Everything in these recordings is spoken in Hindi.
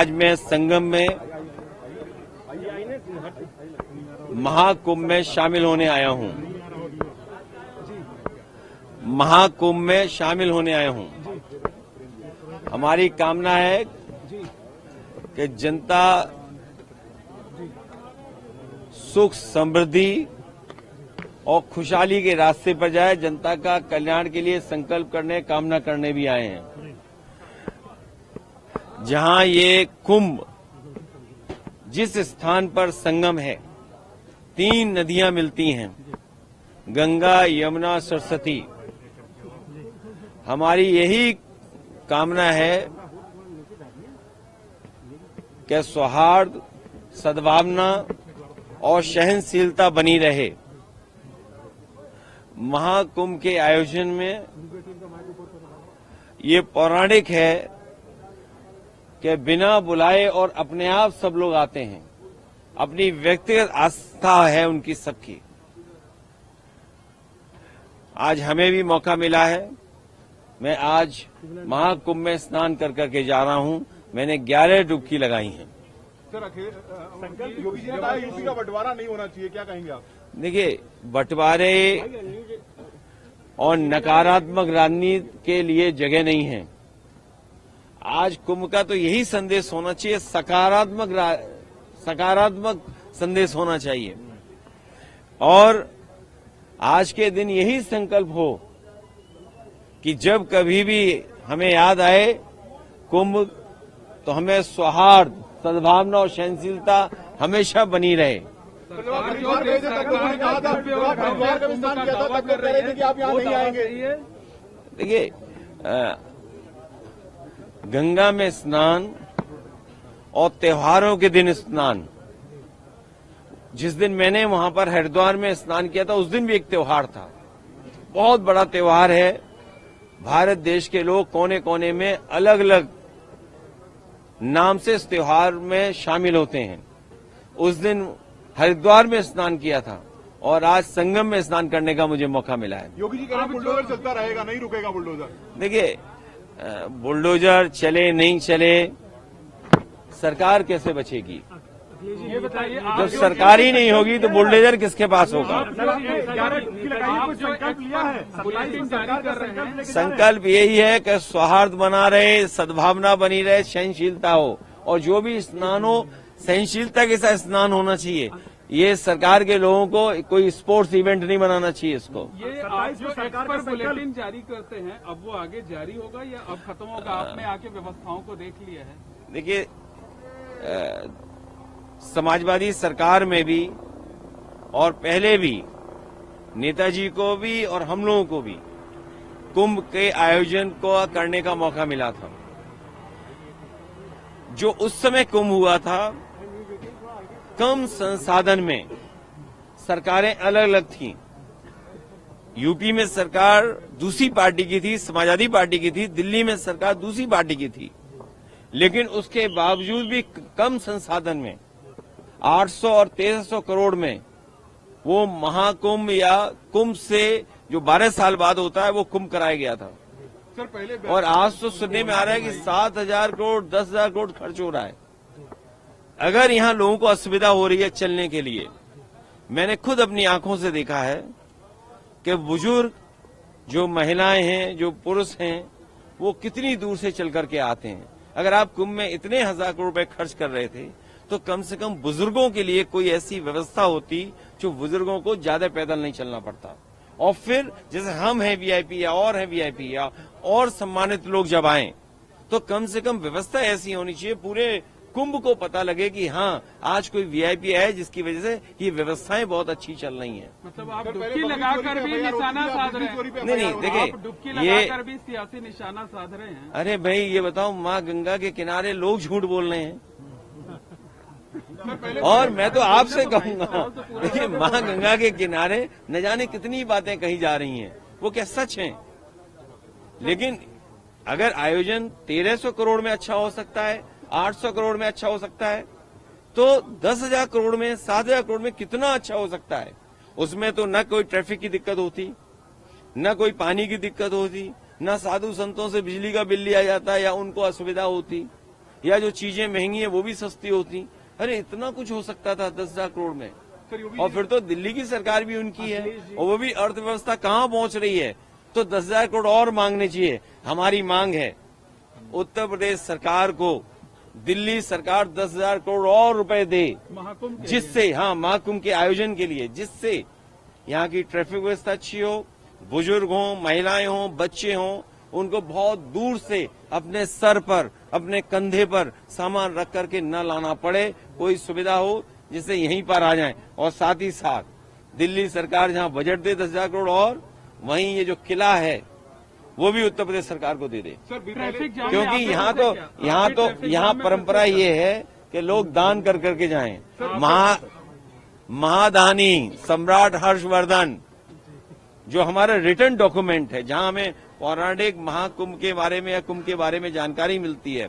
आज मैं संगम में महाकुंभ में शामिल होने आया हूं। महाकुंभ में शामिल होने आया हूं। हमारी कामना है कि जनता सुख, समृद्धि और खुशहाली के रास्ते पर जाए। जनता का कल्याण के लिए संकल्प करने, कामना करने भी आए हैं। जहां ये कुंभ, जिस स्थान पर संगम है, 3 नदियां मिलती हैं, गंगा, यमुना, सरस्वती। हमारी यही कामना है कि सौहार्द, सद्भावना और सहनशीलता बनी रहे। महाकुंभ के आयोजन में ये पौराणिक है कि बिना बुलाए और अपने आप सब लोग आते हैं। अपनी व्यक्तिगत आस्था है उनकी सबकी। आज हमें भी मौका मिला है। मैं आज महाकुंभ में स्नान कर करके जा रहा हूं। मैंने 11 डुबकी लगाई हैं। सर, योगी जी ने कहा यूपी का बंटवारा नहीं होना चाहिए, क्या कहेंगे आप? देखिए, बंटवारे और नकारात्मक राजनीति के लिए जगह नहीं है। आज कुंभ का तो यही संदेश होना चाहिए, सकारात्मक संदेश होना चाहिए। और आज के दिन यही संकल्प हो कि जब कभी भी हमें याद आए कुंभ, तो हमें सौहार्द, सद्भावना और सहनशीलता हमेशा बनी रहे। देखिए, गंगा में स्नान और त्योहारों के दिन स्नान, जिस दिन मैंने वहां पर हरिद्वार में स्नान किया था, उस दिन भी एक त्योहार था। बहुत बड़ा त्योहार है। भारत देश के लोग कोने कोने में अलग अलग नाम से इस त्योहार में शामिल होते हैं। उस दिन हरिद्वार में स्नान किया था और आज संगम में स्नान करने का मुझे मौका मिला है। योगी जी कह रहे हैं बुलडोजर चलता रहेगा, नहीं रुकेगा बुलडोजर। देखिए, बुलडोजर चले नहीं चले, सरकार कैसे बचेगी? ये बताइए, जब सरकार ही नहीं होगी तो बुलडोजर किसके पास होगा? संकल्प यही है कि सौहार्द बना रहे, सद्भावना बनी रहे, सहनशीलता हो, और जो भी स्नान हो सहनशीलता के साथ स्नान होना चाहिए। ये सरकार के लोगों को कोई स्पोर्ट्स इवेंट नहीं बनाना चाहिए इसको। ये आप जो सरकार पर बुलेटिन जारी करते हैं, अब वो आगे जारी होगा या अब खत्म होगा? आपने आके व्यवस्थाओं को देख लिया है? देखिए, समाजवादी सरकार में भी और पहले भी नेताजी को भी और हम लोगों को भी कुंभ के आयोजन को करने का मौका मिला था। जो उस समय कुंभ हुआ था, कम संसाधन में सरकारें अलग अलग थीं। यूपी में सरकार दूसरी पार्टी की थी, समाजवादी पार्टी की थी। दिल्ली में सरकार दूसरी पार्टी की थी। लेकिन उसके बावजूद भी कम संसाधन में 800 और 1300 करोड़ में वो महाकुंभ या कुंभ से जो 12 साल बाद होता है, वो कुंभ कराया गया था। सर, पहले और आज तो सुनने में आ रहा है कि 7,000 करोड़ 10,000 करोड़ खर्च हो रहा है। अगर यहां लोगों को असुविधा हो रही है चलने के लिए, मैंने खुद अपनी आंखों से देखा है कि बुजुर्ग, जो महिलाएं हैं, जो पुरुष हैं, वो कितनी दूर से चल करके आते हैं। अगर आप कुंभ में इतने 1,000 करोड़ रुपए खर्च कर रहे थे, तो कम से कम बुजुर्गों के लिए कोई ऐसी व्यवस्था होती जो बुजुर्गों को ज्यादा पैदल नहीं चलना पड़ता। और फिर जैसे हम हैं वीआईपी या और हैं वीआईपी या और सम्मानित लोग जब आए, तो कम से कम व्यवस्था ऐसी होनी चाहिए, पूरे कुंभ को पता लगे कि हाँ, आज कोई वीआईपी है, जिसकी वजह से ये व्यवस्थाएं बहुत अच्छी चल रही हैं। मतलब आप डुबकी लगाकर भी निशाना साध रहे हैं? नहीं, देखिए, डुबकी लगाकर भी सियासी निशाना साध रहे हैं। अरे भाई, ये बताओ, माँ गंगा के किनारे लोग झूठ बोल रहे हैं। और मैं तो आपसे कहूंगा, देखिए, माँ गंगा के किनारे न जाने कितनी बातें कही जा रही हैं, वो क्या सच हैं? लेकिन अगर आयोजन 1300 करोड़ में अच्छा हो सकता है, 800 करोड़ में अच्छा हो सकता है, तो 10,000 करोड़ में, 7,000 करोड़ में कितना अच्छा हो सकता है। उसमें तो न कोई ट्रैफिक की दिक्कत होती, न कोई पानी की दिक्कत होती, न साधु संतों से बिजली का बिल लिया जाता या उनको असुविधा होती। या जो चीजें महंगी है वो भी सस्ती होती। अरे इतना कुछ हो सकता था 10,000 करोड़ में। और फिर तो दिल्ली की सरकार भी उनकी है और वो भी अर्थव्यवस्था कहाँ पहुंच रही है, तो 10,000 करोड़ और मांगने चाहिए। हमारी मांग है उत्तर प्रदेश सरकार को दिल्ली सरकार 10,000 करोड़ और रुपए दे, महाकुंभ के जिससे महाकुंभ के आयोजन के लिए, जिससे यहाँ की ट्रैफिक व्यवस्था अच्छी हो, बुजुर्ग हों, महिलाएं हों, बच्चे हों, उनको बहुत दूर से अपने सर पर, अपने कंधे पर सामान रख करके न लाना पड़े, कोई सुविधा हो जिससे यहीं पर आ जाएं। और साथ ही साथ दिल्ली सरकार जहां बजट दे 10,000 करोड़, और वहीं ये जो किला है वो भी उत्तर प्रदेश सरकार को दे दे। ट्रैफिक जाम में क्योंकि आपने यहाँ परंपरा ये है कि लोग दान कर करके जाएं। महादानी सम्राट हर्षवर्धन, जो हमारा रिटर्न डॉक्यूमेंट है, जहां हमें पौराणिक महाकुंभ के बारे में या कुंभ के बारे में जानकारी मिलती है,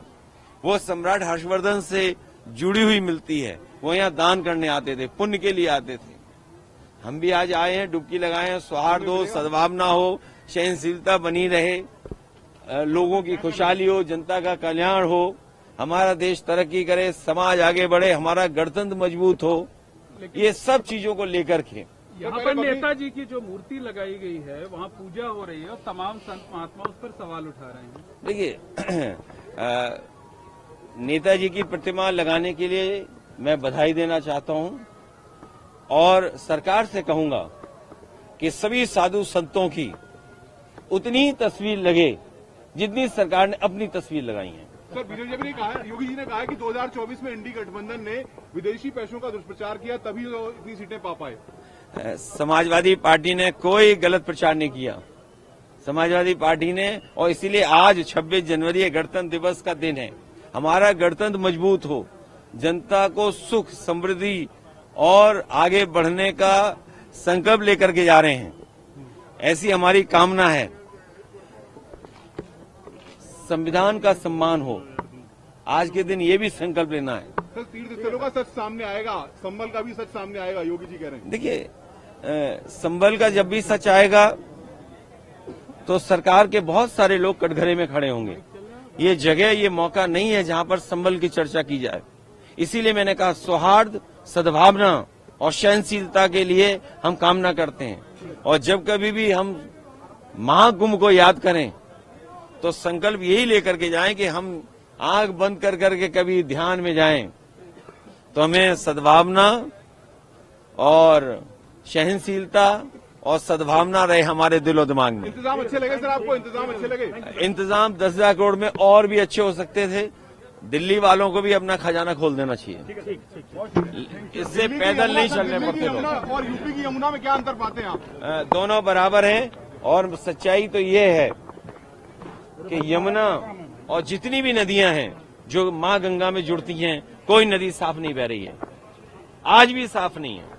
वो सम्राट हर्षवर्धन से जुड़ी हुई मिलती है। वो यहाँ दान करने आते थे, पुण्य के लिए आते थे। हम भी आज आए हैं, डुबकी लगाए हैं, सौहार्द हो, सद्भावना हो, सहनशीलता बनी रहे, लोगों की खुशहाली हो, जनता का कल्याण हो, हमारा देश तरक्की करे, समाज आगे बढ़े, हमारा गणतंत्र मजबूत हो, ये सब चीजों को लेकर के यहाँ पर नेताजी की जो मूर्ति लगाई गई है वहाँ पूजा हो रही है और तमाम संत महात्मा उस पर सवाल उठा रहे हैं। देखिए नेताजी की प्रतिमा लगाने के लिए मैं बधाई देना चाहता हूं और सरकार से कहूंगा कि सभी साधु संतों की उतनी ही तस्वीर लगे जितनी सरकार ने अपनी तस्वीर लगाई है। सर, बीजेपी ने कहा, योगी जी ने कहा है कि 2024 में इंडी गठबंधन ने विदेशी पैसों का दुष्प्रचार किया, तभी वो इतनी सीटें पा पाए। समाजवादी पार्टी ने कोई गलत प्रचार नहीं किया। समाजवादी पार्टी ने, और इसीलिए आज 26 जनवरी गणतंत्र दिवस का दिन है, हमारा गणतंत्र मजबूत हो, जनता को सुख, समृद्धि और आगे बढ़ने का संकल्प लेकर के जा रहे हैं, ऐसी हमारी कामना है। संविधान का सम्मान हो, आज के दिन ये भी संकल्प लेना है। सर, तीर्थ स्थलों का सच सामने आएगा, संभल का भी सच सामने आएगा, योगी जी कह रहे हैं। देखिए संभल का जब भी सच आएगा तो सरकार के बहुत सारे लोग कटघरे में खड़े होंगे। ये जगह, ये मौका नहीं है जहां पर संभल की चर्चा की जाए। इसीलिए मैंने कहा सौहार्द, सद्भावना और सहनशीलता के लिए हम कामना करते हैं। और जब कभी भी हम महाकुंभ को याद करें तो संकल्प यही लेकर के जाएं कि हम आंख बंद कर करके कभी ध्यान में जाएं तो हमें सद्भावना और सहनशीलता और सद्भावना रहे हमारे दिलो दिमाग में। इंतजाम अच्छे लगे सर आपको? इंतजाम अच्छे लगे? इंतजाम 10,000 करोड़ में और भी अच्छे हो सकते थे। दिल्ली वालों को भी अपना खजाना खोल देना चाहिए। इससे पैदल नहीं चलने पड़ते लोग। और यूपी की यमुना में क्या अंतर पाते हैं आप? दोनों बराबर हैं और सच्चाई तो ये है कि यमुना और जितनी भी नदियां हैं जो मां गंगा में जुड़ती हैं, कोई नदी साफ नहीं बह रही है, आज भी साफ नहीं है।